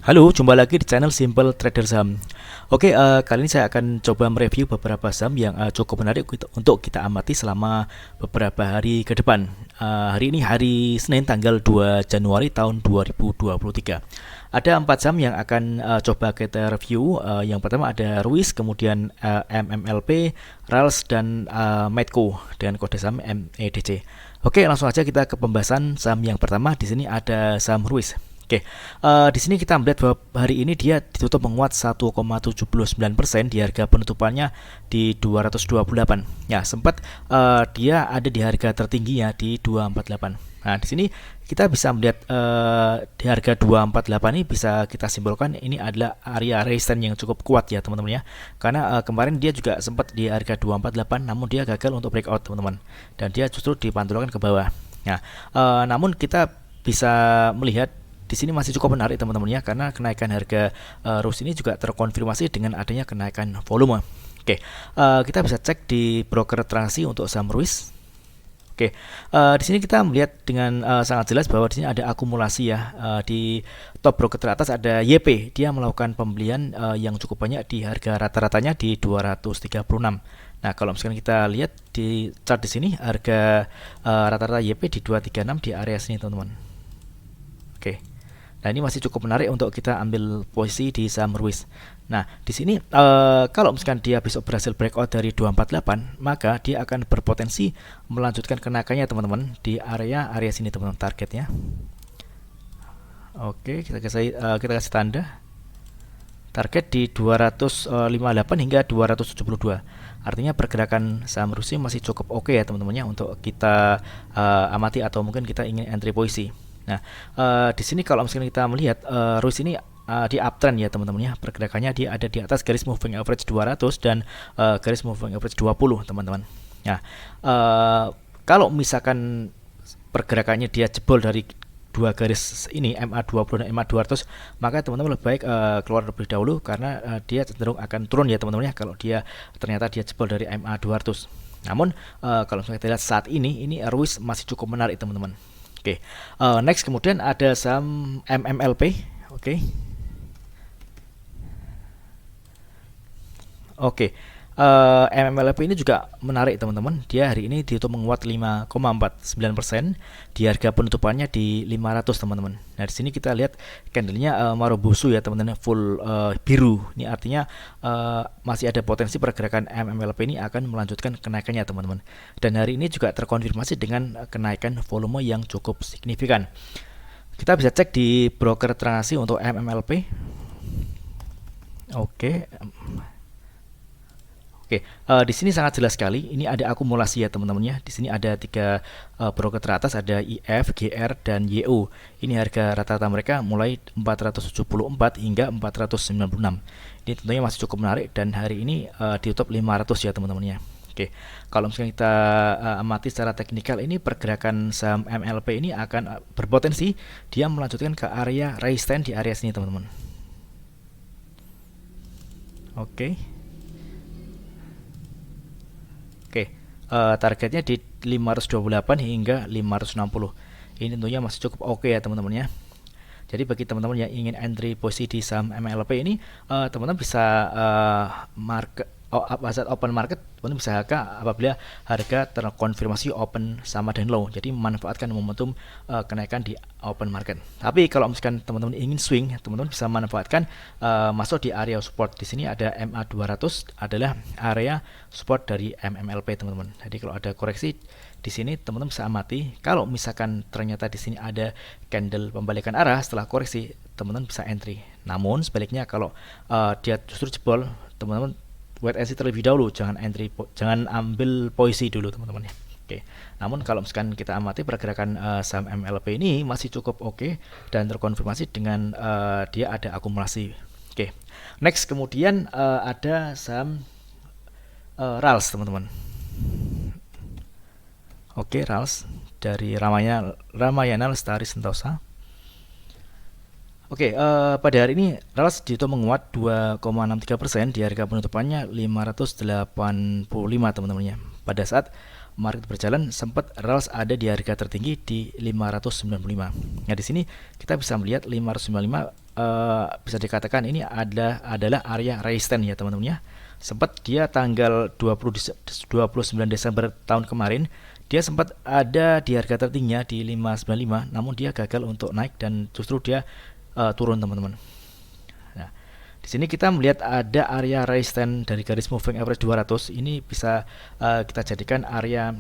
Halo, jumpa lagi di channel Simple Trader Saham. Oke, kali ini saya akan coba mereview beberapa saham yang cukup menarik untuk kita amati selama beberapa hari ke depan. Hari ini hari Senin tanggal 2 Januari tahun 2023. Ada 4 saham yang akan coba kita review. Yang pertama ada Ruiz, kemudian MMLP, RALS, dan Medco dengan kode saham MEDC. Oke, langsung aja kita ke pembahasan saham yang pertama. Di sini ada saham Ruiz. Oke, di sini kita melihat bahwa hari ini dia ditutup menguat 1,79% di harga penutupannya di 228. Ya, sempat dia ada di harga tertingginya di 248. Nah, di sini kita bisa melihat di harga 248 ini bisa kita simpulkan ini adalah area resistance yang cukup kuat ya teman-teman ya. Karena kemarin dia juga sempat di harga 248 namun dia gagal untuk breakout teman-teman. Dan dia justru dipantulkan ke bawah. Nah, namun kita bisa melihat di sini masih cukup menarik teman-teman ya, karena kenaikan harga RUIZ ini juga terkonfirmasi dengan adanya kenaikan volume. Oke, kita bisa cek di broker transaksi untuk saham RUIZ. Oke, di sini kita melihat dengan sangat jelas bahwa di sini ada akumulasi ya. Di top broker teratas ada YP, dia melakukan pembelian yang cukup banyak di harga rata-ratanya di 236. Nah, kalau misalkan kita lihat di chart di sini harga rata-rata YP di 236 di area sini teman-teman. Oke. Nah, ini masih cukup menarik untuk kita ambil posisi di saham RUIZ. Nah, di sini kalau misalkan dia besok berhasil breakout dari 248, maka dia akan berpotensi melanjutkan kenaikannya teman-teman di area sini teman-teman, targetnya. Oke, kita kasih tanda target di 258 hingga 272. Artinya pergerakan saham RUIZ masih cukup oke ya teman-teman ya, untuk kita amati atau mungkin kita ingin entry posisi. Nah, di sini kalau misalnya kita melihat RUIZ ini di uptrend ya teman-teman ya, pergerakannya dia ada di atas garis moving average 200 dan garis moving average 20 teman-teman. Nah, kalau misalkan pergerakannya dia jebol dari dua garis ini MA20 dan MA200, maka teman-teman lebih baik keluar lebih dahulu karena dia cenderung akan turun ya teman-teman ya, kalau dia ternyata dia jebol dari MA200. Namun kalau misalnya kita lihat saat ini RUIZ masih cukup menarik teman-teman. Oke, next kemudian ada saham MMLP. Oke, MMLP ini juga menarik teman-teman. Dia hari ini ditutup menguat 5,49% di harga penutupannya di 500 teman-teman. Nah, di sini kita lihat candlenya Marubozu ya teman-teman, full biru. Ini artinya masih ada potensi pergerakan MMLP ini akan melanjutkan kenaikannya teman-teman. Dan hari ini juga terkonfirmasi dengan kenaikan volume yang cukup signifikan. Kita bisa cek di broker transaksi untuk MMLP. Oke. Oke, di sini sangat jelas sekali. Ini ada akumulasi ya teman-teman ya. Di sini ada 3 broker teratas, ada IF, GR, dan YO. Ini harga rata-rata mereka mulai 474 hingga 496. Ini tentunya masih cukup menarik dan hari ini ditutup 500 ya teman-teman ya. Oke, kalau misalnya kita amati secara teknikal, ini pergerakan saham MLP ini akan berpotensi dia melanjutkan ke area resistance di area sini teman-teman. Oke. Targetnya di 528 hingga 560. Ini tentunya masih cukup oke ya teman-teman ya. Jadi bagi teman-teman yang ingin entry posisi di saham MLP ini, teman-teman bisa open market, teman-teman bisa apabila harga terkonfirmasi open sama dan low. Jadi memanfaatkan momentum kenaikan di open market. Tapi kalau misalkan teman-teman ingin swing, teman-teman bisa manfaatkan masuk di area support. Di sini ada MA200 adalah area support dari MMLP teman-teman. Jadi kalau ada koreksi di sini teman-teman bisa amati. Kalau misalkan ternyata di sini ada candle pembalikan arah setelah koreksi, teman-teman bisa entry. Namun sebaliknya kalau dia justru jebol, teman-teman wait and see terlebih dahulu, jangan entry, jangan ambil posisi dulu teman-teman ya. Oke. Namun kalau misalkan kita amati pergerakan saham MLP ini masih cukup oke dan terkonfirmasi dengan dia ada akumulasi. Oke. Next kemudian ada saham RALS teman-teman. Oke, RALS dari Ramayana Lestari Sentosa. Oke, pada hari ini RALS ditutup menguat 2,63% di harga penutupannya 585 teman-teman ya. Pada saat market berjalan sempat RALS ada di harga tertinggi di 595. Nah, di sini kita bisa melihat 595 bisa dikatakan ini adalah area resistance ya teman-teman ya. Sempat dia tanggal 29 Desember tahun kemarin dia sempat ada di harga tertingginya di 595, namun dia gagal untuk naik dan justru dia turun teman-teman. Nah, di sini kita melihat ada area resistance dari garis moving average 200. Ini bisa kita jadikan area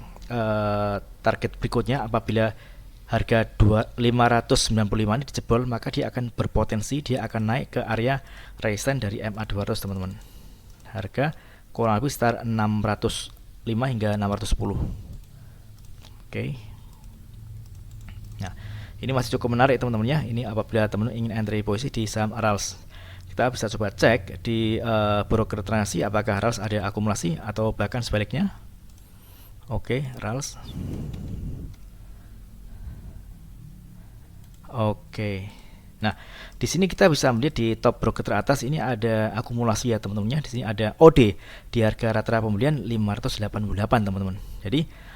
target berikutnya. Apabila harga 595 ini dijebol, maka dia akan berpotensi dia akan naik ke area resistance dari MA200 teman-teman. Harga kurang lebih sekitar 605 hingga 610. Oke. Nah, ini masih cukup menarik teman-teman ya. Ini apabila teman-teman ingin entry posisi di saham RALS, kita bisa coba cek di broker transaksi apakah RALS ada akumulasi atau bahkan sebaliknya. Oke, RALS. Oke. Nah, di sini kita bisa melihat di top broker teratas ini ada akumulasi ya teman-teman ya. Di sini ada OD di harga rata-rata pembelian 588 teman-teman. Jadi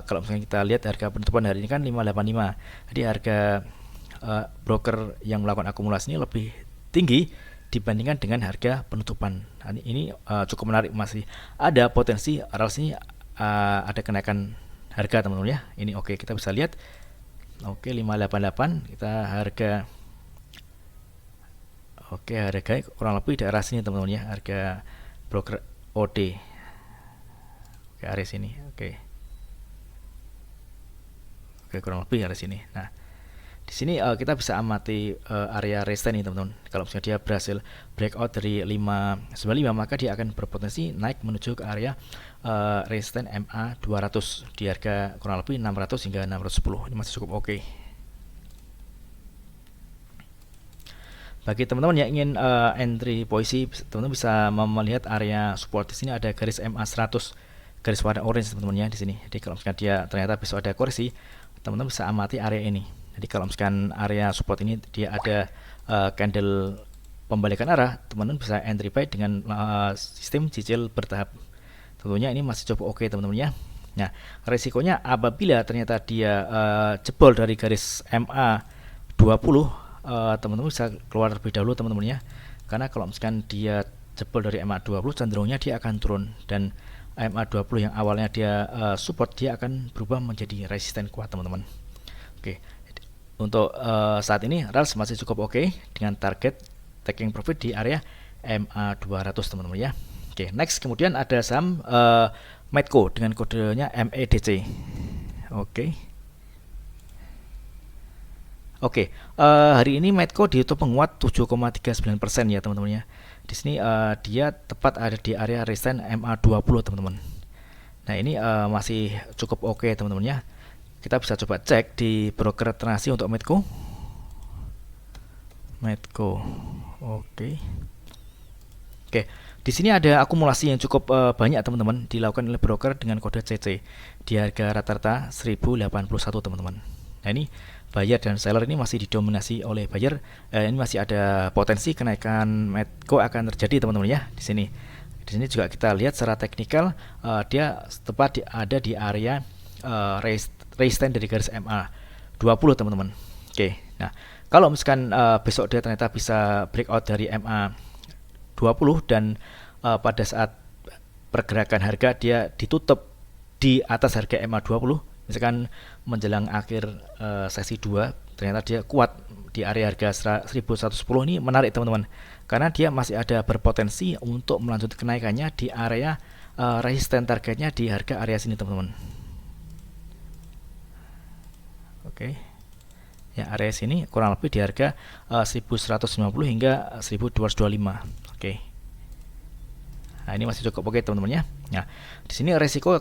kalau misalnya kita lihat harga penutupan hari ini kan 585. Jadi harga broker yang melakukan akumulasi ini lebih tinggi dibandingkan dengan harga penutupan. Nah, ini cukup menarik, masih ada potensi RALS ini ada kenaikan harga teman-teman ya. Ini oke, kita bisa lihat. Oke, 588 kita harga. Oke, harga kurang lebih daerah sini teman-teman ya, harga broker OD. Oke, area sini. Oke, kurang lebih area sini. Nah, di sini kita bisa amati area resistance nih teman-teman. Kalau misalnya dia berhasil breakout dari 595, maka dia akan berpotensi naik menuju ke area resistance MA200 di harga kurang lebih 600 hingga 610. Ini masih cukup oke. Bagi teman-teman yang ingin entry posisi, teman-teman bisa melihat area support. Di sini ada garis MA100, garis warna orange teman-teman ya di sini. Jadi kalau misalkan dia ternyata besok ada koreksi, teman-teman bisa amati area ini. Jadi kalau misalkan area support ini dia ada candle pembalikan arah, teman-teman bisa entry buy dengan sistem cicil bertahap. Tentunya ini masih cukup oke teman-teman ya. Nah, resikonya apabila ternyata dia jebol dari garis MA20, teman-teman bisa keluar terlebih dahulu teman-teman ya. Karena kalau misalkan dia jebol dari MA20, cenderungnya dia akan turun, dan MA20 yang awalnya dia support, dia akan berubah menjadi resisten kuat teman-teman. Oke, untuk saat ini RALS masih cukup oke dengan target taking profit di area MA200 teman-teman ya. Oke, next kemudian ada saham Medco dengan kodenya MEDC. Oke, hari ini Medco ditutup menguat 7,39% ya teman-teman ya. Di sini dia tepat ada di area resistance MA20 teman-teman. Nah, ini masih cukup oke teman-teman ya. Kita bisa coba cek di broker transaksi untuk Medco. Oke. Di sini ada akumulasi yang cukup banyak teman-teman dilakukan oleh broker dengan kode CC di harga rata-rata 1081 teman-teman. Nah, ini buyer dan seller ini masih didominasi oleh buyer. Ini masih ada potensi kenaikan Medco akan terjadi teman-teman ya di sini. Di sini juga kita lihat secara teknikal dia tepat ada di area resistance dari garis MA20 teman-teman. Oke. Nah, kalau misalkan besok dia ternyata bisa breakout dari MA20 dan pada saat pergerakan harga dia ditutup di atas harga MA20, misalkan menjelang akhir sesi 2 ternyata dia kuat di area harga 1110, ini menarik teman-teman, karena dia masih ada berpotensi untuk melanjutkan kenaikannya di area resisten targetnya di harga area sini teman-teman. Oke. Ya, area sini kurang lebih di harga 1150 hingga 1225. Oke. Nah, ini masih cukup oke teman-teman ya. Nah, di sini resiko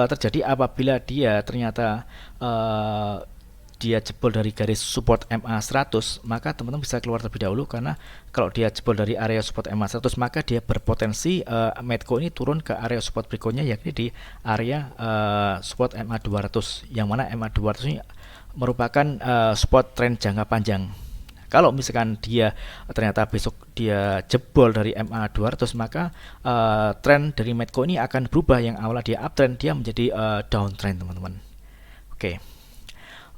terjadi apabila dia ternyata dia jebol dari garis support MA100, maka teman-teman bisa keluar terlebih dahulu, karena kalau dia jebol dari area support MA100 maka dia berpotensi Medco ini turun ke area support berikutnya, yakni di area support MA200, yang mana MA200 ini merupakan support trend jangka panjang. Kalau misalkan dia ternyata besok dia jebol dari MA200, maka trend dari Medco ini akan berubah, yang awalnya dia uptrend dia menjadi downtrend teman-teman. Oke.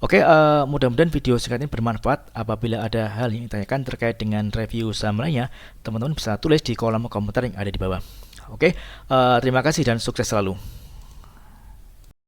Oke, mudah-mudahan video singkat ini bermanfaat. Apabila ada hal yang ditanyakan terkait dengan review saham lainnya, teman-teman bisa tulis di kolom komentar yang ada di bawah. Oke, terima kasih dan sukses selalu.